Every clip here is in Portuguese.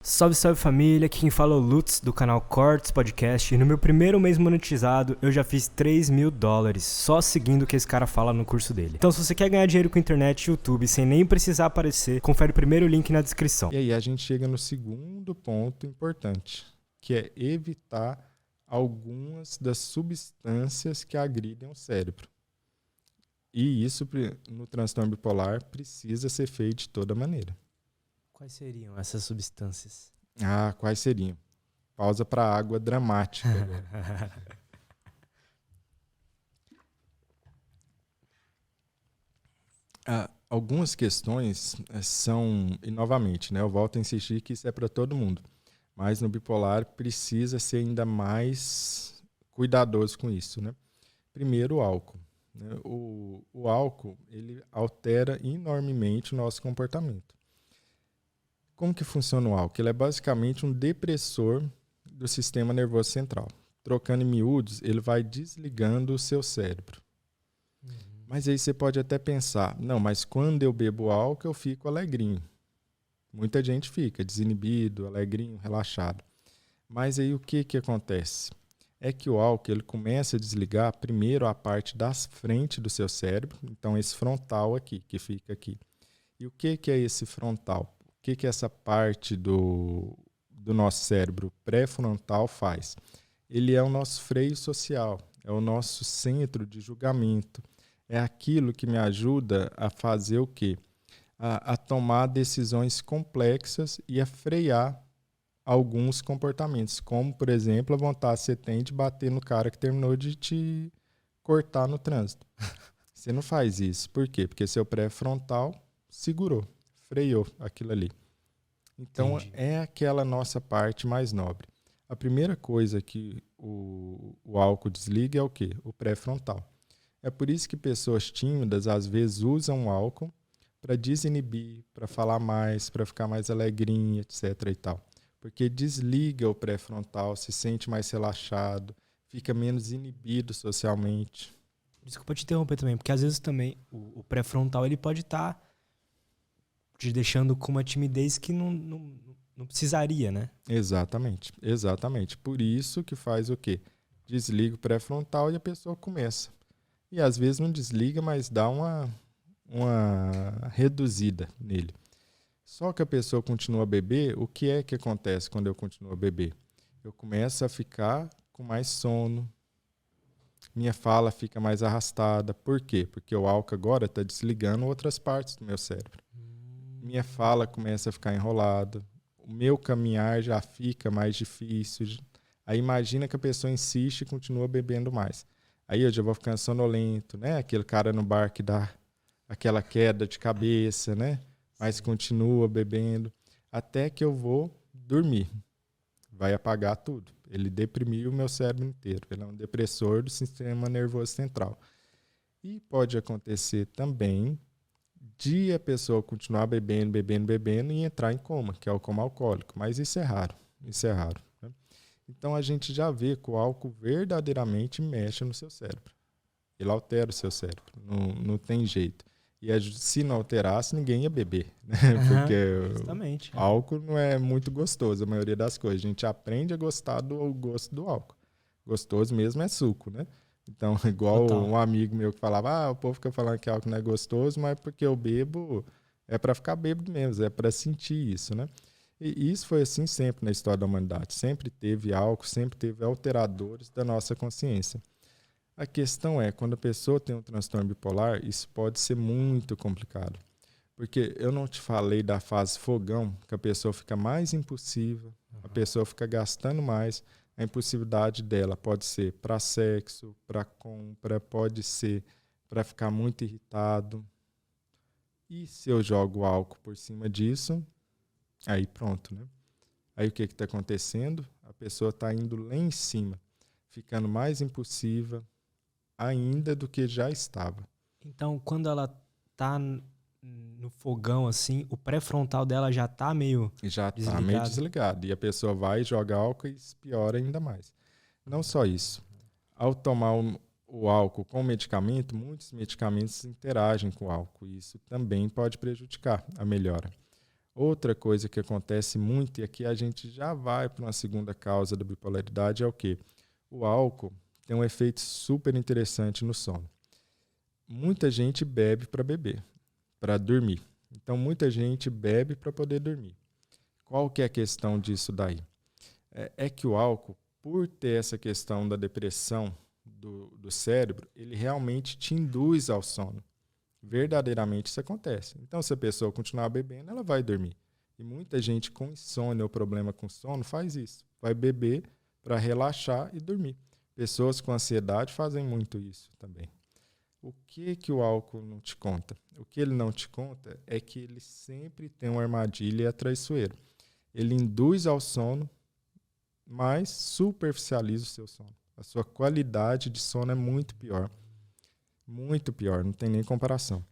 Salve, salve família, aqui quem fala é o Lutz do canal Cortes Podcast e no meu primeiro mês monetizado eu já fiz $3.000 só seguindo o que esse cara fala no curso dele. Então se você quer ganhar dinheiro com internet e YouTube sem nem precisar aparecer, confere o primeiro link na descrição. E aí a gente chega no segundo ponto importante, que é evitar algumas das substâncias que agridem o cérebro. E isso no transtorno bipolar precisa ser feito de toda maneira. Quais seriam essas substâncias? Quais seriam? Pausa para água dramática. Algumas questões são, e novamente, eu volto a insistir que isso é para todo mundo, mas no bipolar precisa ser ainda mais cuidadoso com isso. Primeiro, o álcool. O álcool ele altera enormemente o nosso comportamento. Como que funciona o álcool? Ele é basicamente um depressor do sistema nervoso central. Trocando em miúdos, ele vai desligando o seu cérebro. Mas aí você pode até pensar, não, mas quando eu bebo álcool eu fico alegrinho. Muita gente fica desinibido, alegrinho, relaxado. Mas aí o que acontece? É que o álcool ele começa a desligar primeiro a parte das frente do seu cérebro, então esse frontal aqui, que fica aqui. E o que é esse frontal? O que essa parte do nosso cérebro pré-frontal faz? Ele é o nosso freio social, é o nosso centro de julgamento. É aquilo que me ajuda a fazer o quê? A tomar decisões complexas e a frear alguns comportamentos, como, por exemplo, a vontade que você tem de bater no cara que terminou de te cortar no trânsito. Você não faz isso. Por quê? Porque seu pré-frontal segurou, freou aquilo ali. Então, Entendi. É aquela nossa parte mais nobre. A primeira coisa que o álcool desliga é o quê? O pré-frontal. É por isso que pessoas tímidas, às vezes, usam o álcool para desinibir, para falar mais, para ficar mais alegrinha, etc. e tal. Porque desliga o pré-frontal, se sente mais relaxado, fica menos inibido socialmente. Desculpa te interromper também, porque às vezes também o pré-frontal ele pode estar te deixando com uma timidez que não precisaria, né? Exatamente. Por isso que faz o quê? Desliga o pré-frontal e a pessoa começa. E às vezes não desliga, mas dá uma reduzida nele. Só que a pessoa continua a beber, o que é que acontece quando eu continuo a beber? Eu começo a ficar com mais sono, minha fala fica mais arrastada. Por quê? Porque o álcool agora está desligando outras partes do meu cérebro. Minha fala começa a ficar enrolada, o meu caminhar já fica mais difícil. Aí imagina que a pessoa insiste e continua bebendo mais. Aí eu já vou ficando sonolento, né? Aquele cara no bar que dá aquela queda de cabeça, né? Mas continua bebendo, até que eu vou dormir. Vai apagar tudo. Ele deprimiu o meu cérebro inteiro. Ele é um depressor do sistema nervoso central. E pode acontecer também de a pessoa continuar bebendo e entrar em coma, que é o coma alcoólico. Mas isso é raro. Né? Então a gente já vê que o álcool verdadeiramente mexe no seu cérebro. Ele altera o seu cérebro. Não tem jeito. E se não alterasse, ninguém ia beber. Né? Porque Justamente. o álcool não é muito gostoso, a maioria das coisas. A gente aprende a gostar do gosto do álcool. Gostoso mesmo é suco, né? Então, igual Total. um amigo meu que falava, o povo fica falando que álcool não é gostoso, mas porque eu bebo, é para ficar bêbado mesmo, é para sentir isso, né? E isso foi assim sempre na história da humanidade. Sempre teve álcool, sempre teve alteradores da nossa consciência. A questão é, quando a pessoa tem um transtorno bipolar, isso pode ser muito complicado. Porque eu não te falei da fase fogão, que a pessoa fica mais impulsiva, a pessoa fica gastando mais. A impulsividade dela pode ser para sexo, para compra, pode ser para ficar muito irritado. E se eu jogo álcool por cima disso, aí pronto, né? Aí o que está acontecendo? A pessoa está indo lá em cima, ficando mais impulsiva ainda do que já estava. Então, quando ela tá no fogão, assim, o pré-frontal dela já tá meio E já está meio desligado. desligado. E a pessoa vai jogar álcool e piora ainda mais. Não só isso. Ao tomar o álcool com medicamento, muitos medicamentos interagem com o álcool. E isso também pode prejudicar a melhora. Outra coisa que acontece muito, e aqui a gente já vai para uma segunda causa da bipolaridade, é o quê? O álcool tem um efeito super interessante no sono. Muita gente bebe para beber, para dormir. Então, muita gente bebe para poder dormir. Qual que é a questão disso daí? É que o álcool, por ter essa questão da depressão do cérebro, ele realmente te induz ao sono. Verdadeiramente isso acontece. Então, se a pessoa continuar bebendo, ela vai dormir. E muita gente com insônia ou problema com sono faz isso. Vai beber para relaxar e dormir. Pessoas com ansiedade fazem muito isso também. O que o álcool não te conta? O que ele não te conta é que ele sempre tem uma armadilha e é traiçoeiro. Ele induz ao sono, mas superficializa o seu sono. A sua qualidade de sono é muito pior. Muito pior, não tem nem comparação.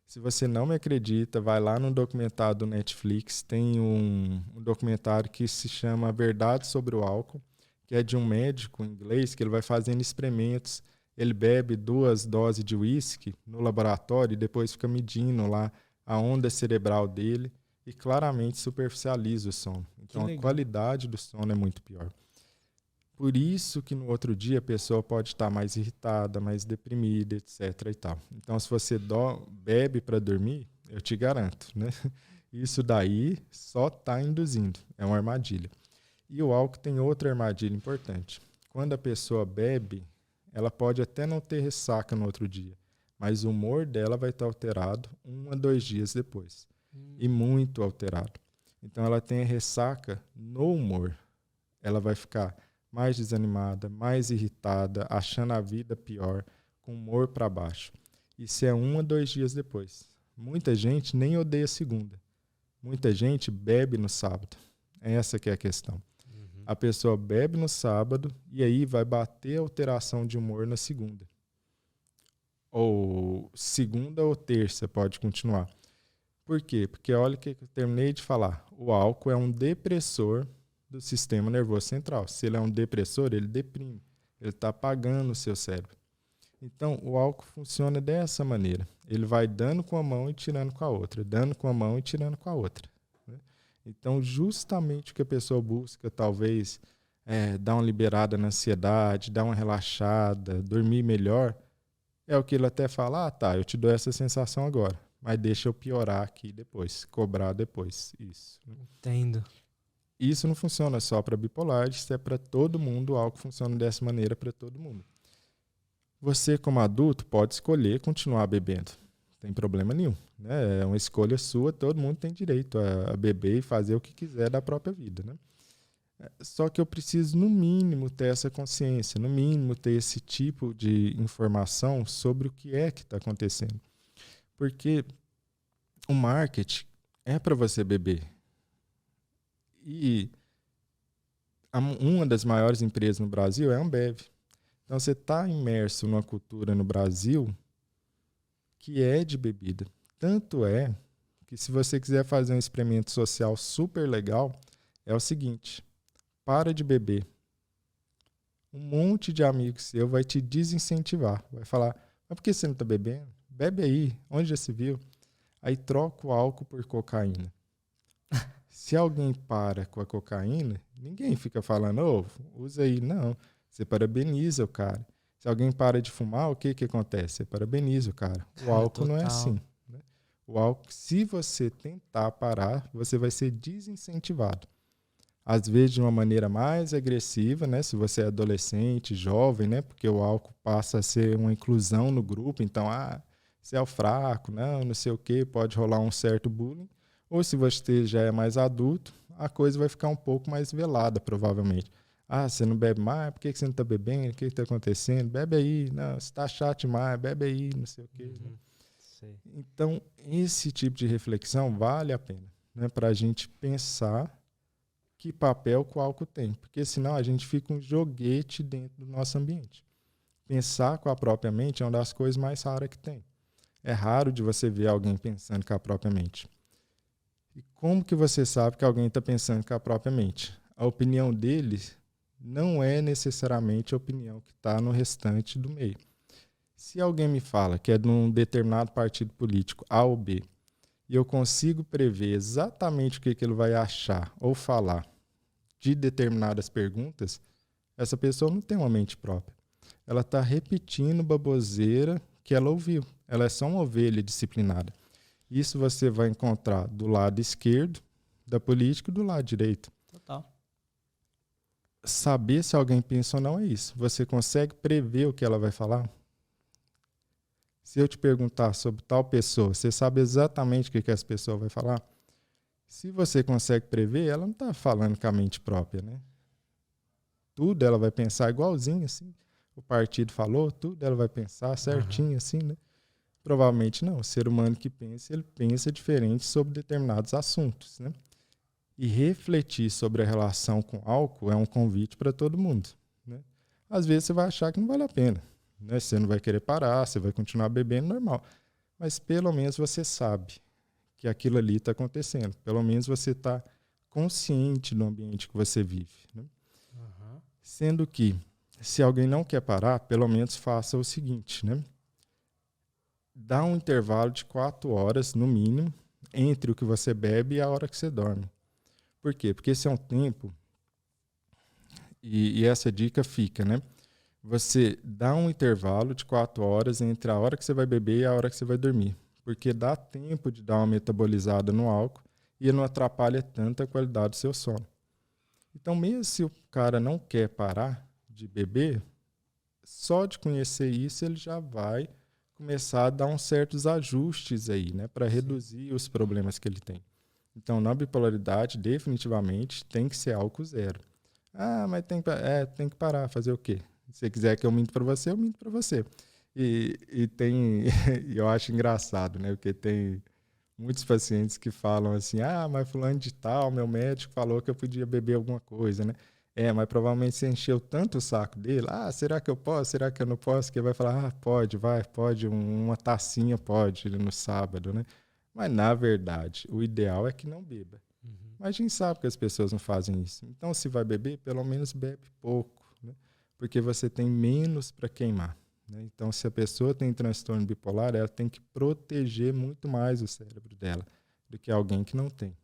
Se você não me acredita, vai lá no documentário do Netflix. Tem um documentário que se chama A Verdade sobre o Álcool, que é de um médico inglês que ele vai fazendo experimentos. Ele bebe 2 doses de uísque no laboratório e depois fica medindo lá a onda cerebral dele e claramente superficializa o sono. Então a qualidade do sono é muito pior. Por isso que no outro dia a pessoa pode estar mais irritada, mais deprimida, etc. e tal. Então, se você bebe para dormir, eu te garanto, né? Isso daí só está induzindo, é uma armadilha. E o álcool tem outra armadilha importante. Quando a pessoa bebe, ela pode até não ter ressaca no outro dia, mas o humor dela vai estar alterado 1 a 2 dias depois. E muito alterado. Então, ela tem a ressaca no humor. Ela vai ficar mais desanimada, mais irritada, achando a vida pior, com o humor para baixo. Isso é 1 a 2 dias depois. Muita gente nem odeia segunda. Muita gente bebe no sábado. Essa que é a questão. A pessoa bebe no sábado e aí vai bater a alteração de humor na segunda. Ou segunda ou terça pode continuar. Por quê? Porque olha o que eu terminei de falar. O álcool é um depressor do sistema nervoso central. Se ele é um depressor, ele deprime. Ele está apagando o seu cérebro. Então, o álcool funciona dessa maneira. Ele vai dando com a mão e tirando com a outra. Dando com a mão e tirando com a outra. Né? Então, justamente o que a pessoa busca, talvez, dar uma liberada na ansiedade, dar uma relaxada, dormir melhor, é o que ele até fala, tá, eu te dou essa sensação agora, mas deixa eu piorar aqui depois, cobrar depois. Isso. Entendo. Isso não funciona só para bipolar, isso é para todo mundo, o álcool funciona dessa maneira para todo mundo. Você, como adulto, pode escolher continuar bebendo, não tem problema nenhum. Né? É uma escolha sua, todo mundo tem direito a beber e fazer o que quiser da própria vida. Né? Só que eu preciso, no mínimo, ter essa consciência, no mínimo, ter esse tipo de informação sobre o que é que está acontecendo. Porque o marketing é para você beber. E uma das maiores empresas no Brasil é a Ambev. Então você está imerso numa cultura no Brasil que é de bebida. Tanto é que se você quiser fazer um experimento social super legal, é o seguinte, para de beber. Um monte de amigos seu vai te desincentivar. Vai falar, mas por que você não está bebendo? Bebe aí, onde já se viu? Aí troca o álcool por cocaína. Se alguém para com a cocaína, ninguém fica falando, usa aí. Não, você parabeniza o cara. Se alguém para de fumar, o que acontece? Você parabeniza o cara. O álcool não é assim. Né? O álcool, se você tentar parar, você vai ser desincentivado. Às vezes de uma maneira mais agressiva, né? Se você é adolescente, jovem, né? Porque o álcool passa a ser uma inclusão no grupo. Então, você é o fraco, não sei o quê, pode rolar um certo bullying. Ou se você já é mais adulto, a coisa vai ficar um pouco mais velada, provavelmente. Você não bebe mais? Por que você não está bebendo? O que está acontecendo? Bebe aí. Não, você está chato demais, bebe aí, não sei o quê. Né? Então, esse tipo de reflexão vale a pena, né? Para a gente pensar que papel que o álcool tem. Porque senão a gente fica um joguete dentro do nosso ambiente. Pensar com a própria mente é uma das coisas mais raras que tem. É raro de você ver alguém pensando com a própria mente. E como que você sabe que alguém está pensando com a própria mente? A opinião dele não é necessariamente a opinião que está no restante do meio. Se alguém me fala que é de um determinado partido político A ou B, e eu consigo prever exatamente o que ele vai achar ou falar de determinadas perguntas, essa pessoa não tem uma mente própria. Ela está repetindo baboseira que ela ouviu. Ela é só uma ovelha disciplinada. Isso você vai encontrar do lado esquerdo da política e do lado direito. Total. Saber se alguém pensa ou não é isso. Você consegue prever o que ela vai falar? Se eu te perguntar sobre tal pessoa, você sabe exatamente o que essa pessoa vai falar? Se você consegue prever, ela não está falando com a mente própria, né? Tudo ela vai pensar igualzinho, assim. O partido falou, tudo ela vai pensar certinho, assim, né? Provavelmente não. O ser humano que pensa, ele pensa diferente sobre determinados assuntos, né? E refletir sobre a relação com álcool é um convite para todo mundo, né? Às vezes você vai achar que não vale a pena, né? Você não vai querer parar, você vai continuar bebendo normal. Mas pelo menos você sabe que aquilo ali está acontecendo. Pelo menos você está consciente do ambiente que você vive, né? Sendo que, se alguém não quer parar, pelo menos faça o seguinte, né? Dá um intervalo de 4 horas, no mínimo, entre o que você bebe e a hora que você dorme. Por quê? Porque esse é um tempo, e essa dica fica, né? Você dá um intervalo de 4 horas entre a hora que você vai beber e a hora que você vai dormir. Porque dá tempo de dar uma metabolizada no álcool e não atrapalha tanto a qualidade do seu sono. Então, mesmo se o cara não quer parar de beber, só de conhecer isso ele já vai começar a dar uns certos ajustes aí, né? Para reduzir os problemas que ele tem. Então, na bipolaridade, definitivamente, tem que ser álcool zero. Ah, mas tem que parar, fazer o quê? Se você quiser que eu minto para você, eu minto para você. E tem, eu acho engraçado, né? Porque tem muitos pacientes que falam assim, mas fulano de tal, meu médico falou que eu podia beber alguma coisa, né? Mas provavelmente você encheu tanto o saco dele, será que eu posso, será que eu não posso? Que ele vai falar, pode, uma tacinha pode no sábado, né? Mas, na verdade, o ideal é que não beba. Mas a gente sabe que as pessoas não fazem isso. Então, se vai beber, pelo menos bebe pouco, né? Porque você tem menos para queimar, né? Então, se a pessoa tem transtorno bipolar, ela tem que proteger muito mais o cérebro dela do que alguém que não tem.